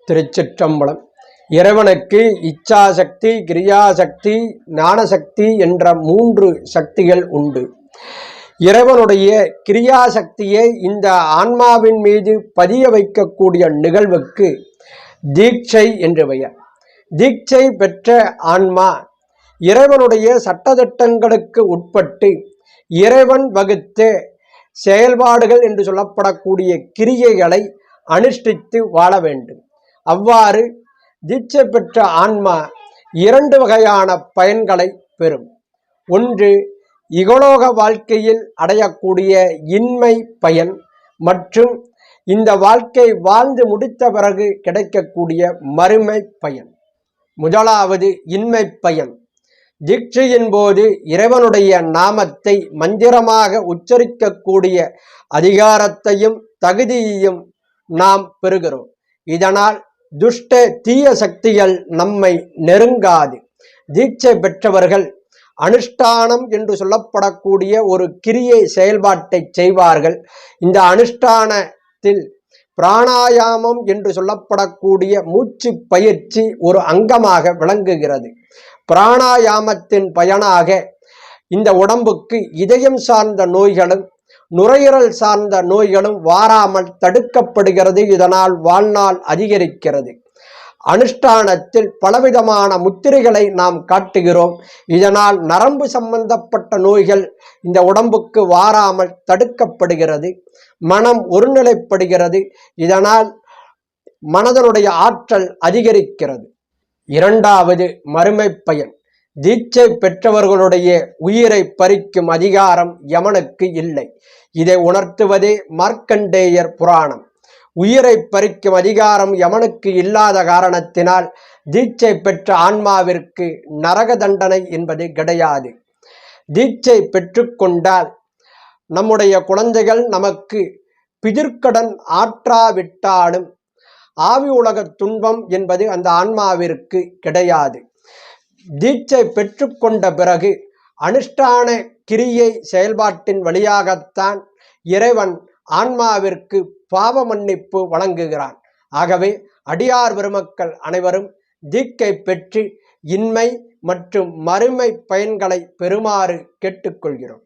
திருச்சிற்றம்பலம். இறைவனுக்கு இச்சாசக்தி, கிரியாசக்தி, ஞானசக்தி என்ற 3 சக்திகள் உண்டு. இறைவனுடைய கிரியாசக்தியை இந்த ஆன்மாவின் மீது பதிய வைக்கக்கூடிய நிகழ்வுக்கு தீட்சை என்று பெயர். தீட்சை பெற்ற ஆன்மா இறைவனுடைய சட்டதிட்டங்களுக்கு உட்பட்டு இறைவன் வகுத்த செயல்பாடுகள் என்று சொல்லப்படக்கூடிய கிரியைகளை அனுஷ்டித்து வாழ வேண்டும். அவ்வாறு தீட்சை பெற்ற ஆன்மா 2 வகையான பயன்களை பெறும். ஒன்று, இகலோக வாழ்க்கையில் அடையக்கூடிய இன்மை பயன் மற்றும் இந்த வாழ்க்கை வாழ்ந்து முடித்த பிறகு கிடைக்கக்கூடிய மறுமை பயன். முதலாவது இன்மை பயன். தீட்சையின் போது இறைவனுடைய நாமத்தை மந்திரமாக உச்சரிக்கக்கூடிய அதிகாரத்தையும் தகுதியையும் நாம் பெறுகிறோம். இதனால் துஷ்ட தீய சக்திகள் நம்மை நெருங்காது. தீட்சை பெற்றவர்கள் அனுஷ்டானம் என்று சொல்லப்படக்கூடிய ஒரு கிரியை செயல்பாட்டை செய்வார்கள். இந்த அனுஷ்டானத்தில் பிராணாயாமம் என்று சொல்லப்படக்கூடிய மூச்சு பயிற்சி ஒரு அங்கமாக விளங்குகிறது. பிராணாயாமத்தின் பயனாக இந்த உடம்புக்கு இதயம் சார்ந்த நோய்களும் நுரையீரல் சார்ந்த நோய்களும் வாராமல் தடுக்கப்படுகிறது. இதனால் வாழ்நாள் அதிகரிக்கிறது. அனுஷ்டானத்தில் பலவிதமான முத்திரைகளை நாம் காட்டுகிறோம். இதனால் நரம்பு சம்பந்தப்பட்ட நோய்கள் இந்த உடம்புக்கு வாராமல் தடுக்கப்படுகிறது. மனம் ஒருநிலைப்படுகிறது. இதனால் மனதனுடைய ஆற்றல் அதிகரிக்கிறது. இரண்டாவது மறுமை பயன். தீட்சை பெற்றவர்களுடைய உயிரை பறிக்கும் அதிகாரம் யமனுக்கு இல்லை. இதை உணர்த்துவதே மார்க்கண்டேயர் புராணம். உயிரை பறிக்கும் அதிகாரம் யமனுக்கு இல்லாத காரணத்தினால் தீட்சை பெற்ற ஆன்மாவிற்கு நரக தண்டனை என்பது கிடையாது. தீட்சை பெற்றுக்கொண்டால் நம்முடைய குழந்தைகள் நமக்கு பிதிர்க்கடன் ஆற்றாவிட்டாலும் ஆவி உலக துன்பம் என்பது அந்த ஆன்மாவிற்கு கிடையாது. தீட்சை பெற்றுக்கொண்ட பிறகு அனுஷ்டான கிரியை செயல்பாட்டின் வழியாகத்தான் இறைவன் ஆன்மாவிற்கு பாவ மன்னிப்பு வழங்குகிறான். ஆகவே அடியார் பெருமக்கள் அனைவரும் தீட்சை பெற்று இன்மை மற்றும் மறுமை பயன்களை பெறுமாறு கேட்டுக்கொள்கிறோம்.